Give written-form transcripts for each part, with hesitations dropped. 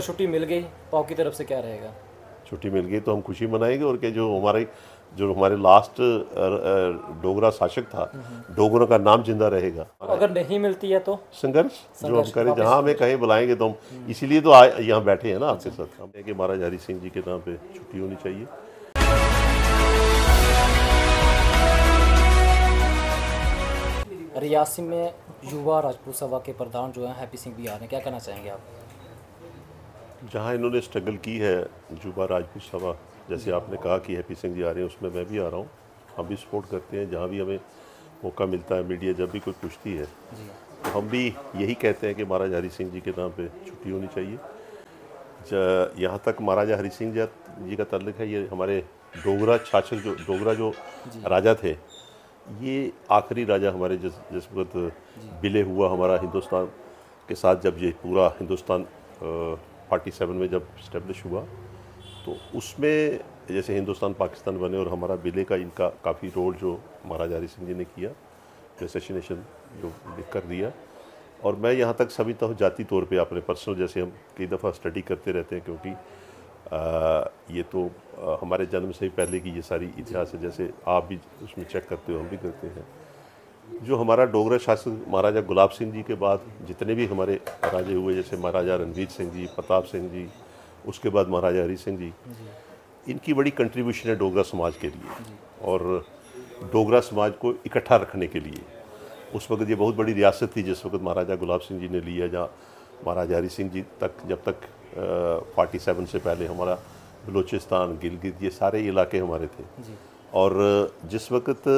छुट्टी मिल गई तो आपकी तरफ से क्या रहेगा? छुट्टी मिल गई तो हम खुशी मनाएंगे। और क्या, जो हमारे लास्ट डोगरा शासक था, डोगरों का नाम जिंदा रहेगा। अगर नहीं मिलती है तो संघर्ष जो हम संघर्ष करें, वापस जहाँ हमें संघर्ष। कहीं बुलाएंगे तो हम इसीलिए तो यहाँ बैठे हैं ना आपके साथ। हम कि महाराज हरि सिंह जी के नाम पे छुट्टी होनी चाहिए। रियासी में युवा राजपूत सभा के प्रधान जो हैं हैप्पी सिंह भी आ रहे हैं, क्या कहना चाहेंगे आप? जहाँ इन्होंने स्ट्रगल की है युवा राजपूत सभा, जैसे आपने कहा कि हैप्पी सिंह जी आ रहे हैं, उसमें मैं भी आ रहा हूँ। हम भी सपोर्ट करते हैं। जहाँ भी हमें मौका मिलता है, मीडिया जब भी कोई पूछती है तो हम भी यही कहते हैं कि महाराज हरि सिंह जी के नाम पे छुट्टी होनी चाहिए। यहाँ तक महाराजा हरि सिंह जी का ताल्लुक है, ये हमारे डोगरा शासक डोगरा जो राजा थे, ये आखिरी राजा हमारे जिस वक्त विलय हुआ हमारा हिंदुस्तान के साथ, जब ये पूरा हिंदुस्तान 47 में जब इस्टेब्लिश हुआ, तो उसमें जैसे हिंदुस्तान पाकिस्तान बने और हमारा विलय का इनका काफ़ी रोल जो महाराजा हरि सिंह जी ने किया, एसेसिनेशन जो लिख कर दिया। और मैं यहाँ तक समझता हूँ जाति तौर पे, अपने पर्सनल, जैसे हम कई दफ़ा स्टडी करते रहते हैं, क्योंकि ये तो हमारे जन्म से ही पहले की ये सारी इतिहास है। जैसे आप भी उसमें चेक करते हो, हम भी करते हैं। जो हमारा डोगरा शासक महाराजा गुलाब सिंह जी के बाद जितने भी हमारे राजे हुए, जैसे महाराजा रणजीत सिंह जी, प्रताप सिंह जी, उसके बाद महाराजा हरि सिंह जी, इनकी बड़ी कंट्रीब्यूशन है डोगरा समाज के लिए और डोगरा समाज को इकट्ठा रखने के लिए। उस वक्त ये बहुत बड़ी रियासत थी जिस वक्त महाराजा गुलाब सिंह जी ने लिया, जहाँ महाराजा हरि सिंह जी तक, जब तक 47 से पहले हमारा बलूचिस्तान, गिलगित, ये सारे इलाके हमारे थे। और जिस वक्त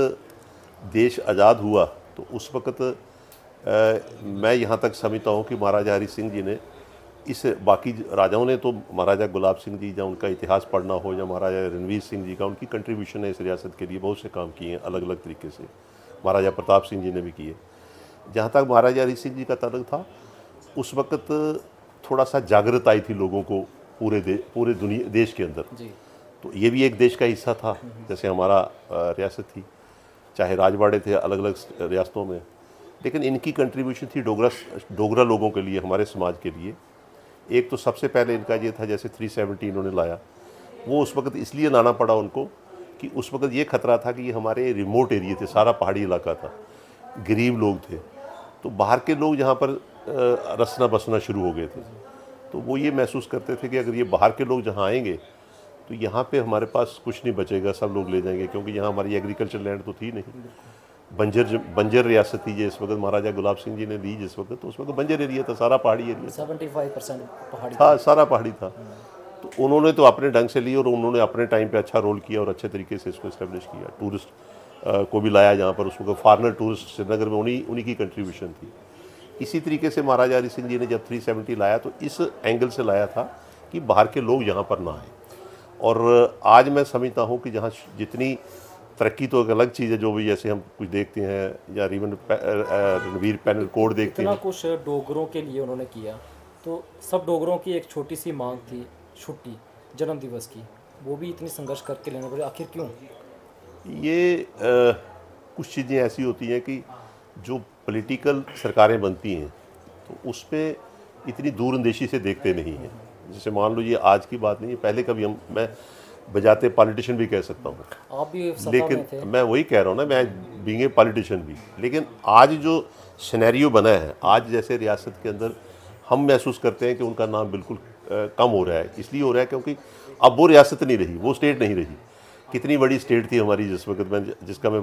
देश आज़ाद हुआ तो उस वक्त मैं यहाँ तक समझता हूँ कि महाराजा हरि सिंह जी ने इस, बाकी राजाओं ने तो महाराजा गुलाब सिंह जी, या उनका इतिहास पढ़ना हो, या महाराजा रणवीर सिंह जी का, उनकी कंट्रीब्यूशन है इस रियासत के लिए, बहुत से काम किए हैं अलग अलग तरीके से। महाराजा प्रताप सिंह जी ने भी किए। जहाँ तक महाराजा हरि सिंह जी का ताल्लुक था, उस वक्त थोड़ा सा जागृत आई थी लोगों को पूरे दुनिया देश के अंदर। तो ये भी एक देश का हिस्सा था, जैसे हमारा रियासत थी, चाहे राजवाड़े थे अलग अलग रियासतों में, लेकिन इनकी कंट्रीब्यूशन थी डोगरा लोगों के लिए, हमारे समाज के लिए। एक तो सबसे पहले इनका ये था, जैसे 370 इन्होंने लाया, वो उस वक्त इसलिए लाना पड़ा उनको कि उस वक्त ये खतरा था कि ये हमारे रिमोट एरिया थे, सारा पहाड़ी इलाका था, गरीब लोग थे, तो बाहर के लोग यहाँ पर रसना बसना शुरू हो गए थे। तो वो ये महसूस करते थे कि अगर ये बाहर के लोग जहाँ आएंगे तो यहाँ पे हमारे पास कुछ नहीं बचेगा, सब लोग ले जाएंगे, क्योंकि यहाँ हमारी एग्रीकल्चर लैंड तो थी नहीं, बंजर रियासत थी। जिस वक्त महाराजा गुलाब सिंह जी ने दी, जिस वक्त, तो उस वक्त बंजर एरिया था, सारा पहाड़ी एरिया 75% पहाड़ी था, सारा पहाड़ी था। तो उन्होंने तो अपने ढंग से ली और उन्होंने अपने टाइम पे अच्छा रोल किया और अच्छे तरीके से इसको इस्टेब्लिश किया। टूरिस्ट को भी लाया जहाँ पर, उसको फॉरनर टूरिस्ट श्रीनगर में उन्हीं की कंट्रीब्यूशन थी। इसी तरीके से महाराजा हरि सिंह जी ने जब 370 लाया तो इस एंगल से लाया था कि बाहर के लोग यहाँ पर ना आए। और आज मैं समझता हूँ कि जहाँ जितनी तरक्की, तो एक अलग चीज़ है, जो भी जैसे हम कुछ देखते हैं, या रणवीर पैनल कोड देखते हैं, इतना कुछ डोगरों के लिए उन्होंने किया, तो सब डोगरों की एक छोटी सी मांग थी छुट्टी जन्म दिवस की, वो भी इतनी संघर्ष करके लेने पड़े, आखिर क्यों? ये कुछ चीज़ें ऐसी होती हैं कि जो पॉलिटिकल सरकारें बनती हैं तो उस पर इतनी दूरअंदेशी से देखते नहीं हैं। जैसे मान लो, ये आज की बात नहीं है, पहले कभी मैं बजाते पॉलिटिशियन भी कह सकता हूँ, आप भी सत्ता लेकिन में थे। मैं वही कह रहा हूँ ना, मैं बीइंग ए पॉलिटिशियन भी, लेकिन आज जो सिनेरियो बना है, आज जैसे रियासत के अंदर हम महसूस करते हैं कि उनका नाम बिल्कुल कम हो रहा है। इसलिए हो रहा है क्योंकि अब वो रियासत नहीं रही, वो स्टेट नहीं रही। कितनी बड़ी स्टेट थी हमारी जिस वक्त में, जिसका मैं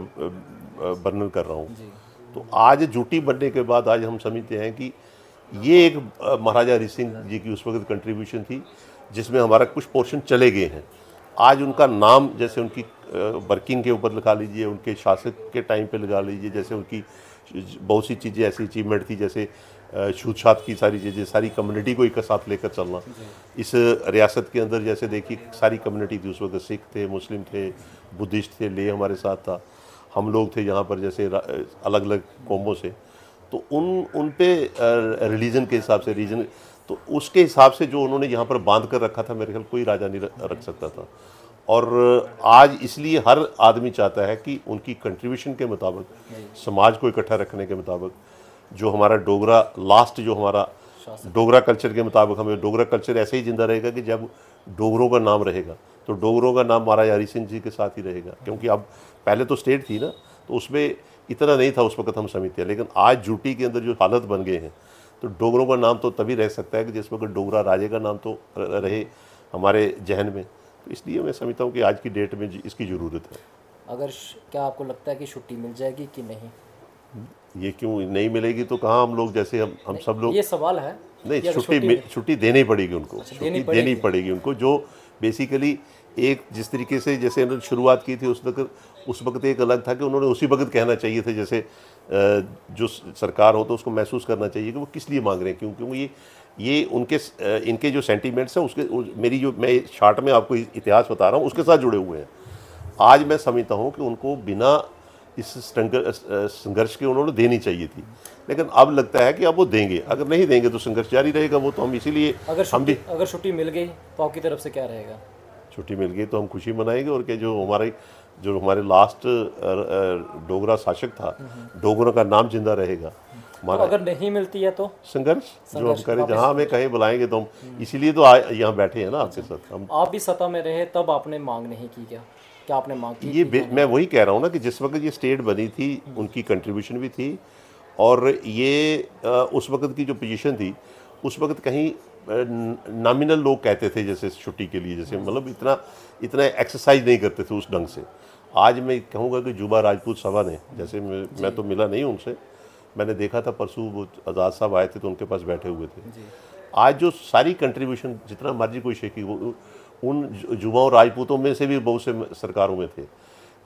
वर्णन कर रहा हूँ। तो आज जूटी बनने के बाद आज हम समझते हैं कि ये एक महाराजा हरि सिंह जी की उस वक्त कंट्रीब्यूशन थी, जिसमें हमारा कुछ पोर्शन चले गए हैं। आज उनका नाम, जैसे उनकी वर्किंग के ऊपर लगा लीजिए, उनके शासक के टाइम पे लगा लीजिए, जैसे उनकी बहुत सी चीज़ें ऐसी अचीवमेंट थी, जैसे छूत-छात की सारी चीज़ें, सारी कम्युनिटी को एक साथ लेकर चलना इस रियासत के अंदर। जैसे देखिए, सारी कम्युनिटी थी उस वक्त, सिख थे, मुस्लिम थे, बुद्धिस्ट थे, ले हमारे साथ था, हम लोग थे यहाँ पर, जैसे अलग अलग कौमों से। तो उन पे रिलीजन के हिसाब से, रीजन, तो उसके हिसाब से जो उन्होंने यहाँ पर बांध कर रखा था, मेरे ख्याल कोई राजा नहीं रख सकता था। और आज इसलिए हर आदमी चाहता है कि उनकी कंट्रीब्यूशन के मुताबिक, समाज को इकट्ठा रखने के मुताबिक, जो हमारा डोगरा लास्ट जो हमारा शासक। डोगरा कल्चर के मुताबिक हमें डोगरा कल्चर ऐसे ही जिंदा रहेगा कि जब डोगरों का नाम रहेगा तो डोगरों का नाम महाराजा हरि सिंह जी के साथ ही रहेगा, क्योंकि अब पहले तो स्टेट थी ना, तो उसमें इतना नहीं था उस वक्त हम समितियाँ, लेकिन आज यूटी के अंदर जो हालत बन गए हैं तो डोगरों का नाम तो तभी रह सकता है कि जिस वक्त डोगरा राजे का नाम तो रहे हमारे जहन में। तो इसलिए मैं समझता हूँ कि आज की डेट में इसकी ज़रूरत है। अगर क्या आपको लगता है कि छुट्टी मिल जाएगी कि नहीं? ये क्यों नहीं मिलेगी, तो कहाँ हम लोग जैसे हम सब लोग, ये सवाल है। नहीं, कि अगर छुट्टी देनी पड़ेगी उनको, देनी छुट्टी देनी पड़ेगी उनको, जो बेसिकली एक जिस तरीके से जैसे उन्होंने शुरुआत की थी उस वक्त एक अलग था कि उन्होंने उसी वक्त कहना चाहिए था, जैसे जो सरकार हो तो उसको महसूस करना चाहिए कि वो किस लिए मांग रहे हैं, क्योंकि ये इनके जो सेंटीमेंट्स हैं मेरी जो मैं शार्ट में आपको इतिहास बता रहा हूँ उसके साथ जुड़े हुए हैं। आज मैं समझता हूँ कि उनको बिना इस संघर्ष के उन्होंने देनी चाहिए थी, लेकिन अब लगता है कि अब वो देंगे, अगर नहीं देंगे तो संघर्ष जारी रहेगा। वो तो हम इसीलिए अगर छुट्टी मिल गई तो आपकी तरफ से क्या रहेगा? छुट्टी मिल गई तो हम खुशी मनाएंगे, और क्या जो हमारे लास्ट डोगरा शासक था, डोगरों का नाम जिंदा रहेगा हमारा। तो अगर नहीं मिलती है तो संघर्ष जो हम करें, जहाँ हमें कहीं बुलाएंगे तो हम इसीलिए तो यहाँ बैठे हैं ना आपके साथ। हम आप भी सत्ता में रहे तब आपने मांग नहीं की क्या आपने मांग की? ये मैं वही कह रहा हूँ ना कि जिस वक्त ये स्टेट बनी थी उनकी कंट्रीब्यूशन भी थी, और ये उस वक्त की जो पोजीशन थी उस वक्त कहीं नॉमिनल लोग कहते थे जैसे छुट्टी के लिए, जैसे मतलब इतना एक्सरसाइज नहीं करते थे उस ढंग से। आज मैं कहूँगा कि जुबा राजपूत सभा ने, जैसे मैं तो मिला नहीं उनसे, मैंने देखा था परसों वो आज़ाद साहब आए थे तो उनके पास बैठे हुए थे। आज जो सारी कंट्रीब्यूशन जितना मर्जी कोई शेखी वो उन जुबाओं राजपूतों में से भी बहुत से सरकारों में थे।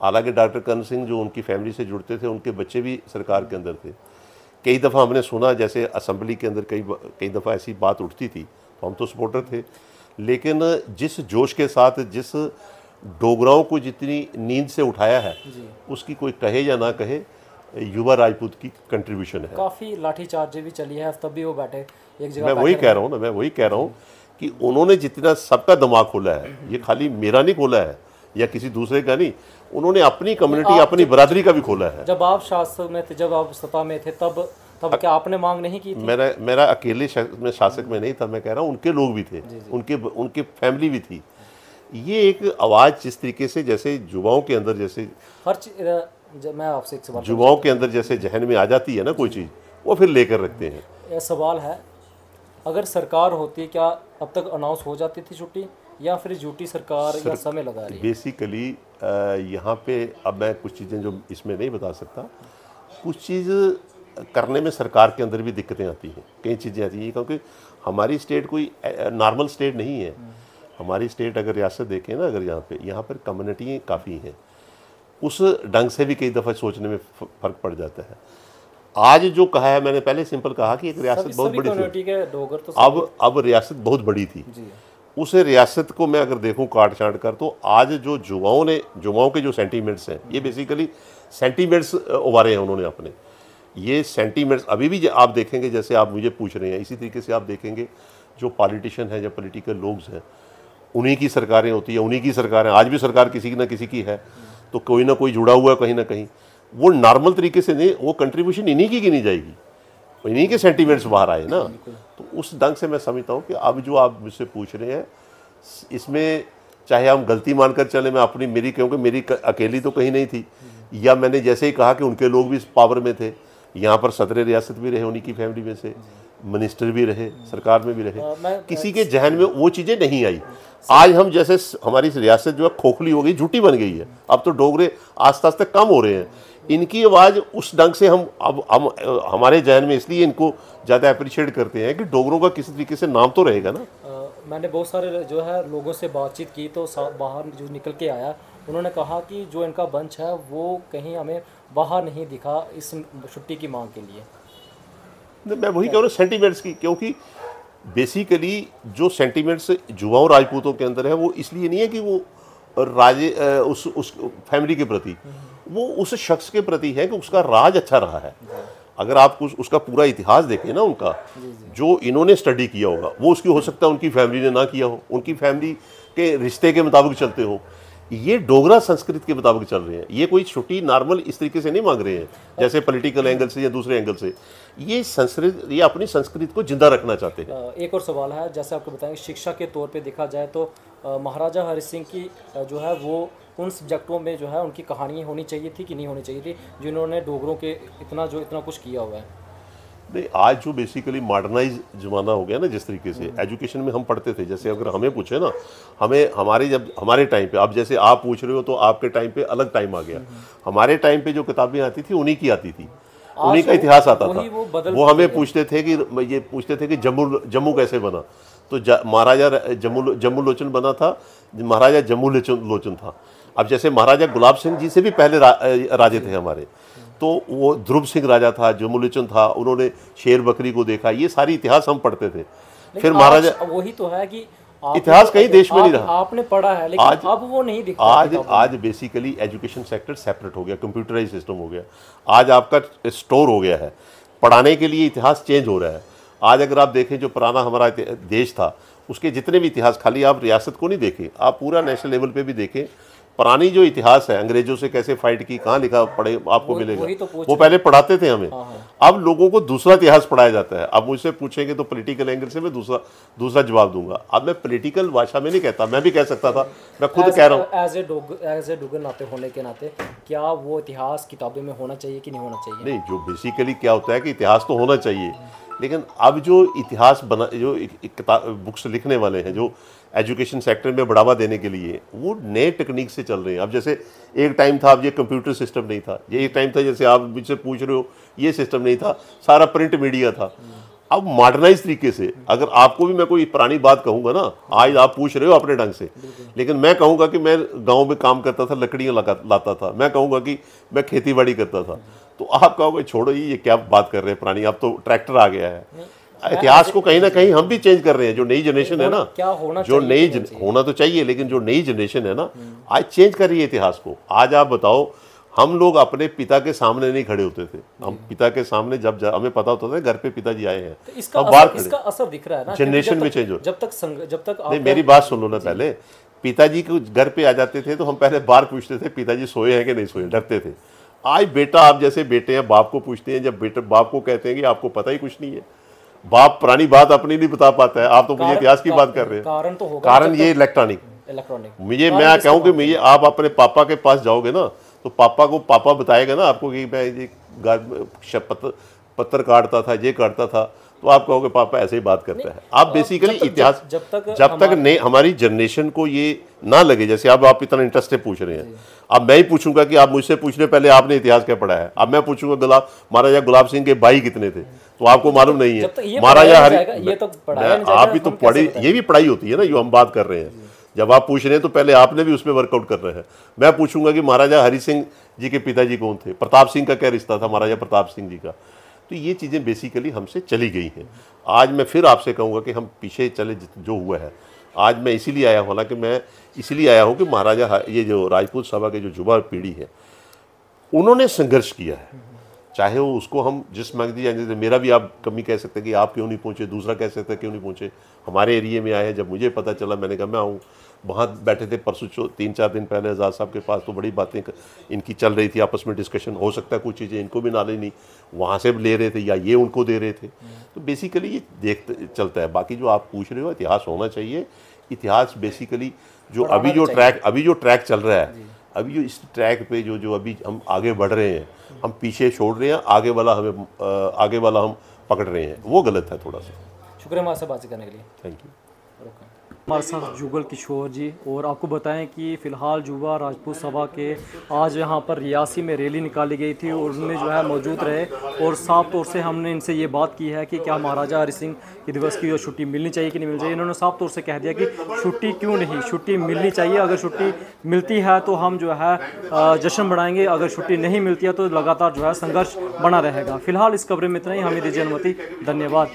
हालांकि डॉक्टर करण सिंह जो उनकी फैमिली से जुड़ते थे, उनके बच्चे भी सरकार के अंदर थे। कई दफ़ा हमने सुना जैसे असम्बली के अंदर कई दफ़ा ऐसी बात उठती थी तो हम तो सपोर्टर थे, लेकिन जिस जोश के साथ जिस डोगराओं को जितनी नींद से उठाया है उसकी कोई कहे या ना कहे, युवा राजपूत की कंट्रीब्यूशन है। काफ़ी लाठीचार्ज भी चली है, तब भी वो बैठे एक जगह। मैं वही कह रहा हूँ कि उन्होंने जितना सबका दिमाग खोला है, ये खाली मेरा नहीं खोला है या किसी दूसरे का नहीं, उन्होंने अपनी कम्युनिटी अपनी बरादरी का भी खोला है। जब आप शासक में थे, जब आप सत्ता में थे, तब क्या आपने मांग नहीं की थी? मेरा अकेले में शासक में नहीं था, मैं कह रहा हूँ उनके लोग भी थे, उनके फैमिली भी थी। ये एक आवाज़ जिस तरीके से जैसे युवाओं के अंदर जैसे मैं आपसे एक सवाल, युवाओं के अंदर जैसे जहन में आ जाती है ना कोई चीज़, वो फिर लेकर रखते हैं। यह सवाल है, अगर सरकार होती क्या अब तक अनाउंस हो जाती थी छुट्टी, या फिर यूटी सरकार या समय लगा रही है? बेसिकली यहाँ पे अब मैं कुछ चीज़ें जो इसमें नहीं बता सकता, कुछ चीज़ करने में सरकार के अंदर भी दिक्कतें आती हैं, कई चीज़ें आती हैं, क्योंकि हमारी स्टेट कोई नॉर्मल स्टेट नहीं है। हमारी स्टेट अगर रियासत देखें ना, अगर यहाँ पर कम्युनिटी काफ़ी हैं, उस ढंग से भी कई दफ़ा सोचने में फ़र्क पड़ जाता है। आज जो कहा है, मैंने पहले सिंपल कहा कि एक रियासत बहुत बड़ी थी, अब रियासत बहुत बड़ी थी। उस रियासत को मैं अगर देखूं काट छांट कर, तो आज जो जुबाओं के जो सेंटीमेंट्स हैं, ये बेसिकली सेंटीमेंट्स उभारे हैं उन्होंने अपने। ये सेंटीमेंट्स अभी भी आप देखेंगे, जैसे आप मुझे पूछ रहे हैं, इसी तरीके से आप देखेंगे जो पॉलिटिशियन हैं या पॉलिटिकल लोग हैं, उन्हीं की सरकारें होती है, उन्हीं की सरकारें, आज भी सरकार किसी न किसी की है, तो कोई ना कोई जुड़ा हुआ है कहीं ना कहीं। वो नॉर्मल तरीके से नहीं, वो कंट्रीब्यूशन इन्हीं की गिनी जाएगी, इन्हीं के सेंटीमेंट्स बाहर आए ना। तो उस ढंग से मैं समझता हूँ कि अब जो आप मुझसे पूछ रहे हैं, इसमें चाहे हम गलती मानकर चले, मैं मेरी क्योंकि मेरी अकेली तो कहीं नहीं थी, या मैंने जैसे ही कहा कि उनके लोग भी पावर में थे, यहाँ पर सदर रियासत भी रहे उन्हीं की फैमिली में से, मिनिस्टर भी रहे, सरकार में भी रहे, किसी के जहन में वो चीज़ें नहीं आई। आज हम जैसे हमारी रियासत जो है खोखली हो गई, झूठी बन गई है, अब तो डोगरे आस्ते आस्ते कम हो रहे हैं, इनकी आवाज़ उस ढंग से हम हमारे जहन में इसलिए इनको ज़्यादा अप्रिशिएट करते हैं कि डोगरों का किसी तरीके से नाम तो रहेगा ना। मैंने बहुत सारे जो है लोगों से बातचीत की, तो बाहर जो निकल के आया, उन्होंने कहा कि जो इनका बंच है वो कहीं हमें बाहर नहीं दिखा इस छुट्टी की मांग के लिए। मैं वही कह रहा हूँ सेंटीमेंट्स की, क्योंकि बेसिकली जो सेंटीमेंट्स युवाओं राजपूतों के अंदर है, वो इसलिए नहीं है कि वो राजे उस फैमिली के प्रति, वो उस शख्स के प्रति है कि उसका राज अच्छा रहा है। अगर आप उसका पूरा इतिहास देखें ना, उनका जो इन्होंने स्टडी किया होगा, वो उसकी हो सकता है उनकी फैमिली ने ना किया हो, उनकी फैमिली के रिश्ते के मुताबिक चलते हो, ये डोगरा संस्कृति के मुताबिक चल रहे हैं। ये कोई छुट्टी नॉर्मल इस तरीके से नहीं मांग रहे हैं जैसे पॉलिटिकल एंगल से या दूसरे एंगल से। ये अपनी संस्कृति को जिंदा रखना चाहते हैं। एक और सवाल है, जैसे आपको बताएं शिक्षा के तौर पे देखा जाए तो महाराजा हरि सिंह की जो है वो उन सब्जेक्टों में जो है उनकी कहानी होनी चाहिए थी कि नहीं होनी चाहिए थी, जिन्होंने डोगरों के इतना कुछ किया हुआ है। नहीं, आज जो बेसिकली मॉडर्नाइज ज़माना हो गया ना, जिस तरीके से एजुकेशन में हम पढ़ते थे, जैसे अगर हमें पूछे ना, हमारे टाइम पे, अब जैसे आप पूछ रहे हो तो आपके टाइम पे अलग टाइम आ गया। हमारे टाइम पे जो किताबें आती थी उन्हीं की आती थी, उन्हीं का इतिहास आता था। वो हमें पूछते थे कि जम्मू कैसे बना, तो महाराजा जम्मू लोचन बना था, महाराजा जम्मू लोचन था। अब जैसे महाराजा गुलाब सिंह जी से भी पहले राजे थे हमारे, तो वो ध्रुव सिंह राजा था, जम्मूलोचन था, उन्होंने शेर बकरी को देखा। ये सारी इतिहास हम पढ़ते थे। फिर महाराजा, वही तो है कि इतिहास कहीं देश में नहीं रहा, आपने पढ़ा है लेकिन अब वो नहीं दिखता। आज बेसिकली एजुकेशन सेक्टर सेपरेट हो गया, कंप्यूटराइज सिस्टम हो गया। आज आपका स्टोर हो गया है, पढ़ाने के लिए इतिहास चेंज हो रहा है। आज अगर आप देखें जो पुराना हमारा देश था, उसके जितने भी इतिहास, खाली आप रियासत को नहीं देखें, आप पूरा नेशनल लेवल पे भी देखें, पुरानी जो इतिहास है, अंग्रेजों से कैसे फाइट की, कहाँ लिखा पढ़े आपको मिलेगा। वो पहले पढ़ाते थे हमें। अब लोगों को दूसरा इतिहास पढ़ाया जाता है। अब मुझसे पूछेंगे तो पॉलिटिकल एंगल से मैं दूसरा जवाब दूंगा। अब मैं पॉलिटिकल भाषा में नहीं कहता, मैं भी कह सकता था, मैं खुद कह रहा हूँ एज ए डोगर नाते होने के नाते, क्या वो इतिहास किताबों में होना चाहिए कि नहीं होना चाहिए? नहीं, जो बेसिकली क्या होता है कि इतिहास तो होना चाहिए, लेकिन अब जो इतिहास बना, जो बुक्स लिखने वाले हैं, जो एजुकेशन सेक्टर में बढ़ावा देने के लिए, वो नए टेक्निक से चल रहे हैं। अब जैसे एक टाइम था, अब ये कंप्यूटर सिस्टम नहीं था, ये एक टाइम था जैसे आप मुझसे पूछ रहे हो, ये सिस्टम नहीं था, सारा प्रिंट मीडिया था। अब मॉडर्नाइज तरीके से, अगर आपको भी मैं कोई पुरानी बात कहूँगा ना, आज आप पूछ रहे हो अपने ढंग से, लेकिन मैं कहूँगा कि मैं गाँव में काम करता था, लकड़ियाँ लाता था, मैं कहूँगा कि मैं खेती बाड़ी करता था, तो आप कहोगे छोड़ो ये क्या बात कर रहे हैं पुरानी, अब तो ट्रैक्टर आ गया है। इतिहास को कहीं ना कहीं हम भी चेंज कर रहे हैं। जो नई जनरेशन है ना, क्या होना जो नई होना तो चाहिए, लेकिन जो नई जनरेशन है ना, आज चेंज कर रही है इतिहास को। आज आप बताओ, हम लोग अपने पिता के सामने नहीं खड़े होते थे। हम पिता के सामने जब हमें पता होता था घर पे पिताजी आए हैं, तो इसका असर दिख रहा है ना, जनरेशन में चेंज हो। जब तक नहीं, मेरी बात सुन लो ना, पहले पिताजी को घर पे आ जाते थे तो हम पहले बार पूछते थे पिताजी सोए हैं कि नहीं सोए, डरते थे। आज बेटा, आप जैसे बेटे हैं, बाप को पूछते हैं, जब बेटे बाप को कहते हैं कि आपको पता ही कुछ नहीं है, बाप पुरानी बात अपनी नहीं बता पाता है, आप तो मुझे इतिहास की बात कर रहे हैं। कारण तो होगा, कारण ये इलेक्ट्रॉनिक। मैं कहूँ कि मैं आप अपने पापा के पास जाओगे ना, तो पापा बताएगा ना आपको कि मैं ये पत्थर काटता था, ये काटता था, तो आप कहोगे पापा ऐसे ही बात करता है। आप बेसिकली इतिहास, जब तक नहीं हमारी जनरेशन को ये ना लगे, जैसे अब आप इतना इंटरेस्ट से पूछ रहे हैं, अब मैं ही पूछूंगा कि आप मुझसे पूछने पहले आपने इतिहास क्या पढ़ा है। अब मैं पूछूंगा महाराजा गुलाब सिंह के भाई कितने थे, तो आपको मालूम नहीं है। महाराजा आप भी तो पढ़ी, ये भी पढ़ाई होती है ना, जो हम बात कर रहे हैं। जब आप पूछ रहे हैं तो पहले आपने भी उसमें वर्कआउट कर रहे हैं। मैं पूछूंगा कि महाराजा हरि सिंह जी के पिताजी कौन थे, प्रताप सिंह का क्या रिश्ता था, महाराजा प्रताप सिंह जी का। तो ये चीज़ें बेसिकली हमसे चली गई हैं। आज मैं फिर आपसे कहूँगा कि हम पीछे चले जो हुआ है। आज मैं इसीलिए आया हूँ, हालांकि मैं इसलिए आया हूँ कि महाराजा, ये जो राजपूत सभा के जो युवा पीढ़ी है, उन्होंने संघर्ष किया है। चाहे वो उसको हम जिस मर्जी, मेरा भी आप कमी कह सकते हैं कि आप क्यों नहीं पहुँचे, दूसरा कह सकते हैं क्यों नहीं पहुँचे। हमारे एरिए में आए हैं, जब मुझे पता चला मैंने कहा मैं आऊँ। वहाँ बैठे थे परसों 3-4 दिन पहले आज़ाद साहब के पास, तो बड़ी बातें इनकी चल रही थी, आपस में डिस्कशन। हो सकता है कुछ चीज़ें इनको भी नॉलेज नहीं, वहाँ से ले रहे थे या ये उनको दे रहे थे। तो बेसिकली ये देखते चलता है। बाकी जो आप पूछ रहे हो, इतिहास होना चाहिए। इतिहास बेसिकली जो अभी जो ट्रैक चल रहा है, अभी जो इस ट्रैक पे जो अभी हम आगे बढ़ रहे हैं, हम पीछे छोड़ रहे हैं, आगे वाला हम पकड़ रहे हैं, वो गलत है थोड़ा सा। शुक्रिया हमारे साथ बात करने के लिए। Thank you. हमारे साथ जुगल किशोर जी, और आपको बताएं कि फ़िलहाल युवा राजपूत सभा के आज यहाँ पर रियासी में रैली निकाली गई थी और उनमें जो है मौजूद रहे, और साफ तौर से हमने इनसे ये बात की है कि क्या महाराजा हरि सिंह के दिवस की जो छुट्टी मिलनी चाहिए कि नहीं मिलनी चाहिए। इन्होंने साफ तौर से कह दिया कि छुट्टी क्यों नहीं, छुट्टी मिलनी चाहिए। अगर छुट्टी मिलती है तो हम जो है जश्न बढ़ाएंगे, अगर छुट्टी नहीं मिलती है तो लगातार जो है संघर्ष बना रहेगा। फिलहाल इस खबरें में इतना ही, हमें दीजिए अनुमति। धन्यवाद।